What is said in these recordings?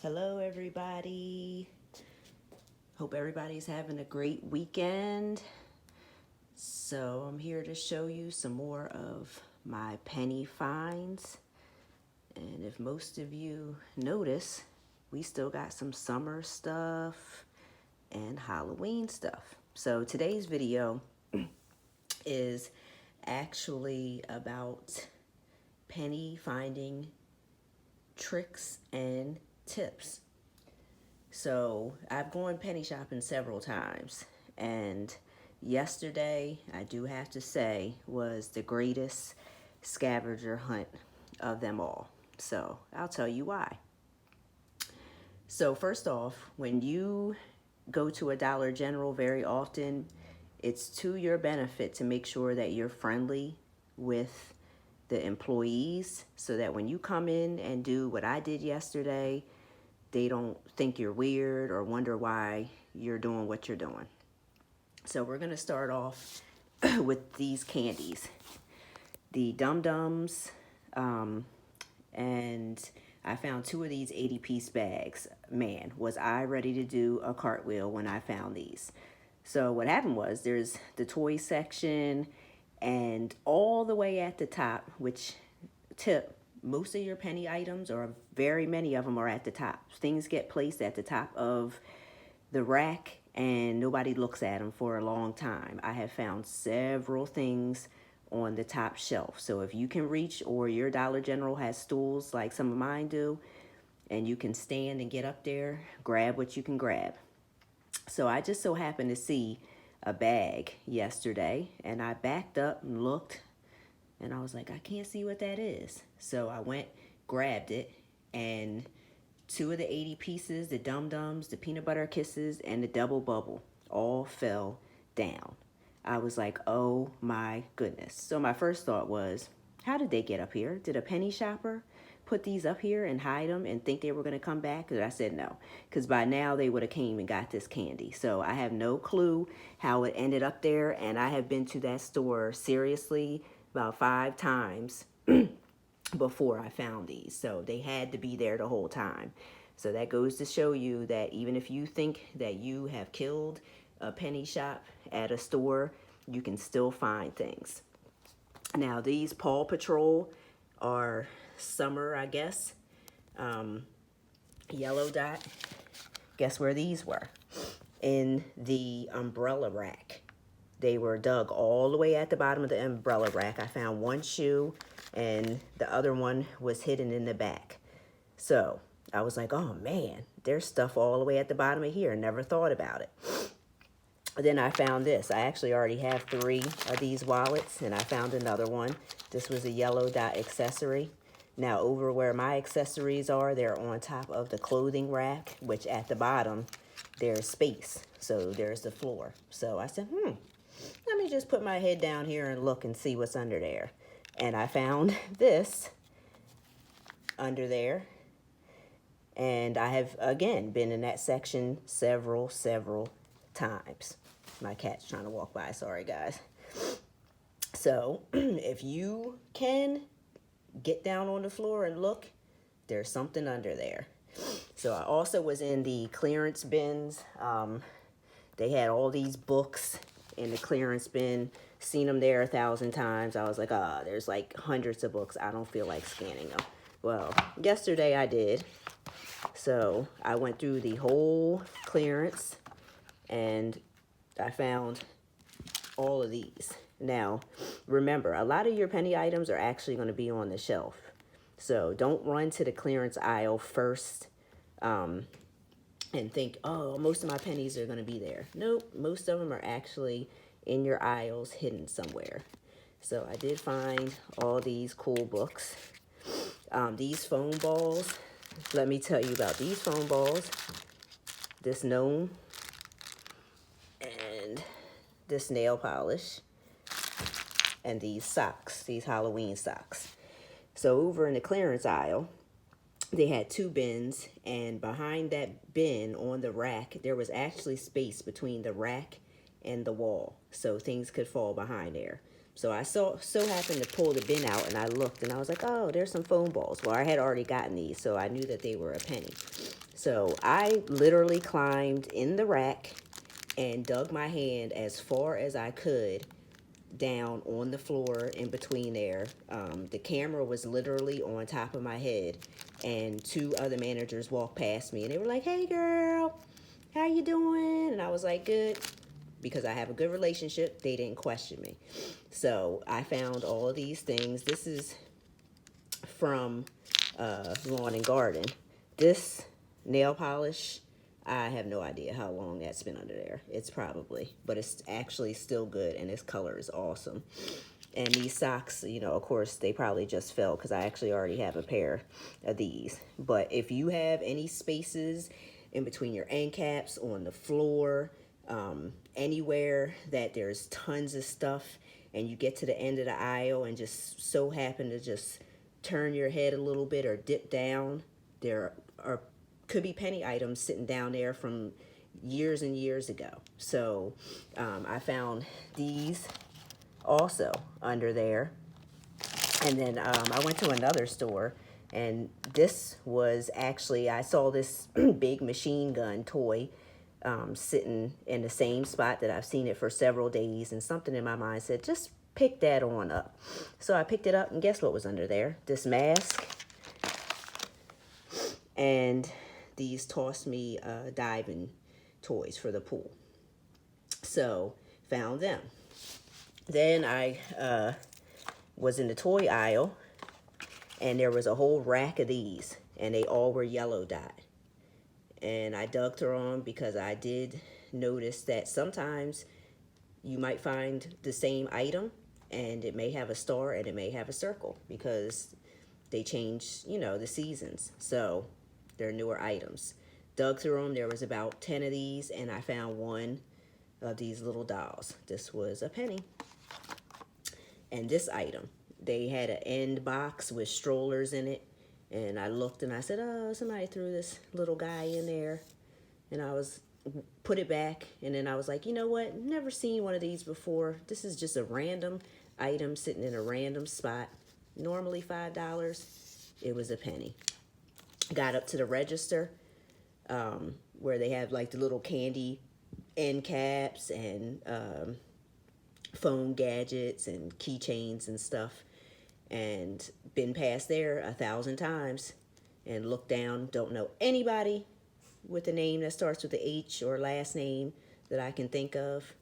Hello, everybody. Hope everybody's having a great weekend. So I'm here to show you some more of my penny finds. And if most of you notice, we still got some summer stuff and Halloween stuff. So today's video is actually about penny finding tricks and tips. So I've gone penny shopping several times, and yesterday, I do have to say, was the greatest scavenger hunt of them all. So I'll tell you why. So first off, when you go to a Dollar General very often, it's to your benefit to make sure that you're friendly with the employees so that when you come in and do what I did yesterday, they don't think you're weird or wonder why you're doing what you're doing. So we're gonna start off with these candies. The Dum Dums, and I found two of these 80-piece bags. Man, was I ready to do a cartwheel when I found these. So what happened was there's the toy section, and all the way at the top, which tip, most of your penny items, or very many of them, are at the top. Things get placed at the top of the rack and nobody looks at them for a long time. I have found several things on the top shelf. So if you can reach, or your Dollar General has stools like some of mine do, and you can stand and get up there, grab what you can grab. So I just so happened to see a bag yesterday, and I backed up and looked, and I was like, I can't see what that is. So I went, grabbed it, and two of the 80 pieces, the Dum Dums, the Peanut Butter Kisses, and the Double Bubble, all fell down. I was like, oh my goodness. So my first thought was, how did they get up here? Did a penny shopper put these up here and hide them and think they were going to come back? And I said no, because by now they would have came and got this candy. So I have no clue how it ended up there, and I have been to that store seriously about 5 times before I found these. So they had to be there the whole time. So that goes to show you that even if you think that you have killed a penny shop at a store, you can still find things. Now these Paw Patrol are summer, I guess. Yellow dot. Guess where these were? In the umbrella rack. They were dug all the way at the bottom of the umbrella rack. I found one shoe, and the other one was hidden in the back. So I was like, oh man, there's stuff all the way at the bottom of here. Never thought about it. Then I found this. I actually already have 3 of these wallets, and I found another one. This was a yellow dot accessory. Now over where my accessories are, they're on top of the clothing rack, which at the bottom, there's space. So there's the floor. So I said, let me just put my head down here and look and see what's under there. And I found this under there. And I have, again, been in that section several times. My cat's trying to walk by. Sorry, guys. So if you can get down on the floor and look, there's something under there. So I also was in the clearance bins. They had all these books in the clearance bin. Seen them there 1,000 times. I was like, there's like hundreds of books. I don't feel like scanning them. Well, yesterday I did. So I went through the whole clearance, and I found all of these. Now, remember, a lot of your penny items are actually going to be on the shelf. So don't run to the clearance aisle first and think, oh, most of my pennies are going to be there. Nope, most of them are actually in your aisles hidden somewhere. So I did find all these cool books. These foam balls, let me tell you about these foam balls. This gnome and this nail polish and these socks, these Halloween socks. So over in the clearance aisle, they had 2 bins, and behind that bin on the rack, there was actually space between the rack and the wall, so things could fall behind there. So I so happened to pull the bin out, and I looked, and I was like, oh, there's some foam balls. Well, I had already gotten these, so I knew that they were a penny. So I literally climbed in the rack and dug my hand as far as I could down on the floor in between there. The camera was literally on top of my head, and two other managers walked past me and they were like, "Hey girl, how you doing?" And I was like, "Good," because I have a good relationship. They didn't question me. So I found all of these things. This is from Lawn and Garden. This nail polish, I have no idea how long that's been under there. It's probably, but it's actually still good, and this color is awesome. And these socks, you know, of course, they probably just fell because I actually already have a pair of these. But if you have any spaces in between your end caps, on the floor, anywhere that there's tons of stuff, and you get to the end of the aisle and just so happen to just turn your head a little bit or dip down, there are could be penny items sitting down there from years and years ago. So I found these also under there. And then I went to another store, and this was actually, I saw this big machine gun toy sitting in the same spot that I've seen it for several days, and something in my mind said, just pick that on up. So I picked it up, and guess what was under there? This mask and these Toss Me diving toys for the pool. So found them. Then I was in the toy aisle, and there was a whole rack of these, and they all were yellow dot. And I dug through them because I did notice that sometimes you might find the same item, and it may have a star and it may have a circle because they change, you know, the seasons. So they're newer items. Dug through them. There was about 10 of these, and I found one of these little dolls. This was a penny. And this item, they had an end box with strollers in it, and I looked and I said, oh, somebody threw this little guy in there, and I was put it back, and then I was like, you know what, never seen one of these before. This is just a random item sitting in a random spot, normally $5. It was a penny. Got up to the register where they have like the little candy end caps and phone gadgets and keychains and stuff, and been past there 1,000 times and looked down, don't know anybody with a name that starts with the H or last name that I can think of,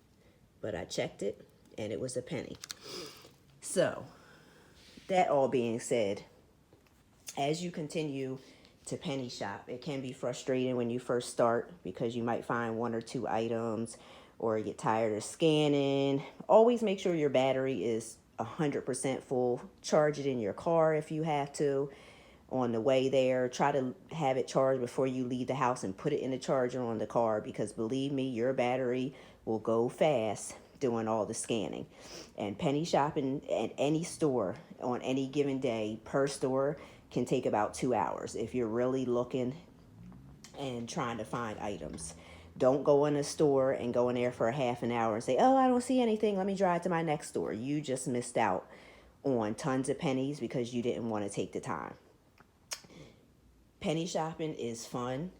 but I checked it and it was a penny. So that all being said, as you continue to penny shop, it can be frustrating when you first start because you might find one or two items or get tired of scanning. Always make sure your battery is 100% full. Charge it in your car if you have to. On the way there, try to have it charged before you leave the house and put it in the charger on the car, because believe me, your battery will go fast doing all the scanning. And penny shopping at any store on any given day per store can take about 2 hours if you're really looking and trying to find items. Don't go in a store and go in there for a half an hour and say, oh, I don't see anything, let me drive to my next store. You just missed out on tons of pennies because you didn't want to take the time. Penny shopping is fun.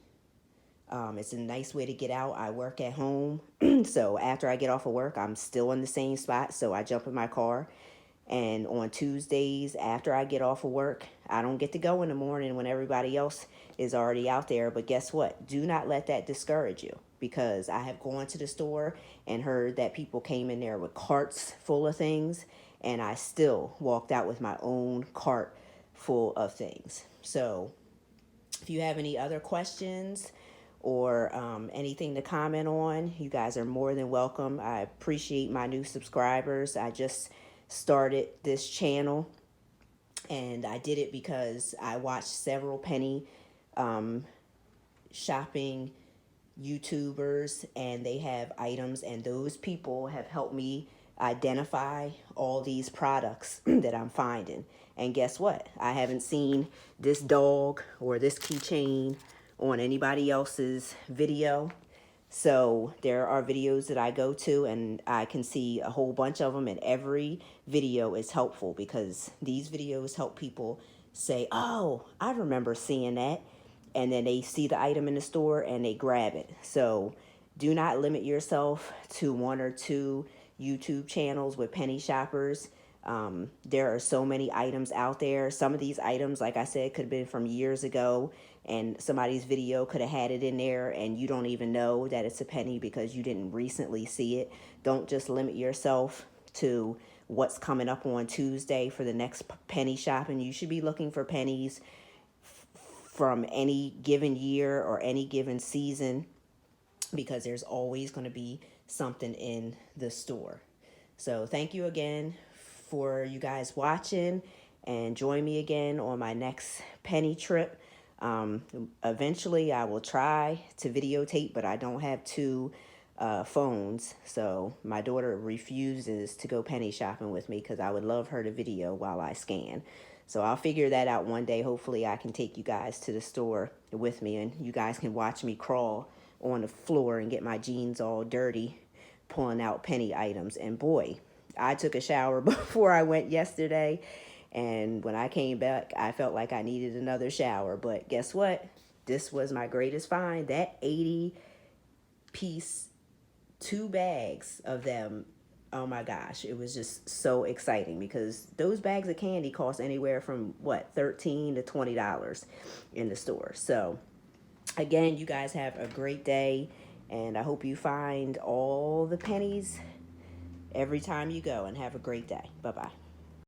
It's a nice way to get out. I work at home, so after I get off of work, I'm still in the same spot, so I jump in my car. And on Tuesdays, after I get off of work, I don't get to go in the morning when everybody else is already out there. But guess what? Do not let that discourage you, because I have gone to the store and heard that people came in there with carts full of things, and I still walked out with my own cart full of things. So if you have any other questions or anything to comment on, you guys are more than welcome. I appreciate my new subscribers. I just started this channel, and I did it because I watched several penny shopping YouTubers, and they have items, and those people have helped me identify all these products that I'm finding. And guess what? I haven't seen this dog or this keychain on anybody else's video. So there are videos that I go to and I can see a whole bunch of them, and every video is helpful because these videos help people say, oh, I remember seeing that. and then they see the item in the store and they grab it. So do not limit yourself to one or two YouTube channels with penny shoppers. There are so many items out there. Some of these items, like I said, could have been from years ago, and somebody's video could have had it in there and you don't even know that it's a penny because you didn't recently see it. Don't just limit yourself to what's coming up on Tuesday for the next penny shopping. You should be looking for pennies from any given year or any given season, because there's always going to be something in the store. So thank you again for you guys watching, and join me again on my next penny trip. Eventually I will try to videotape, but I don't have two phones, so my daughter refuses to go penny shopping with me because I would love her to video while I scan. So I'll figure that out one day. Hopefully I can take you guys to the store with me and you guys can watch me crawl on the floor and get my jeans all dirty pulling out penny items. And boy, I took a shower before I went yesterday, and when I came back I felt like I needed another shower. But guess what? This was my greatest find. That 80 piece, 2 bags of them. Oh my gosh, it was just so exciting because those bags of candy cost anywhere from what, $13 to $20 in the store. So again, you guys have a great day, and I hope you find all the pennies every time you go, and have a great day. Bye-bye.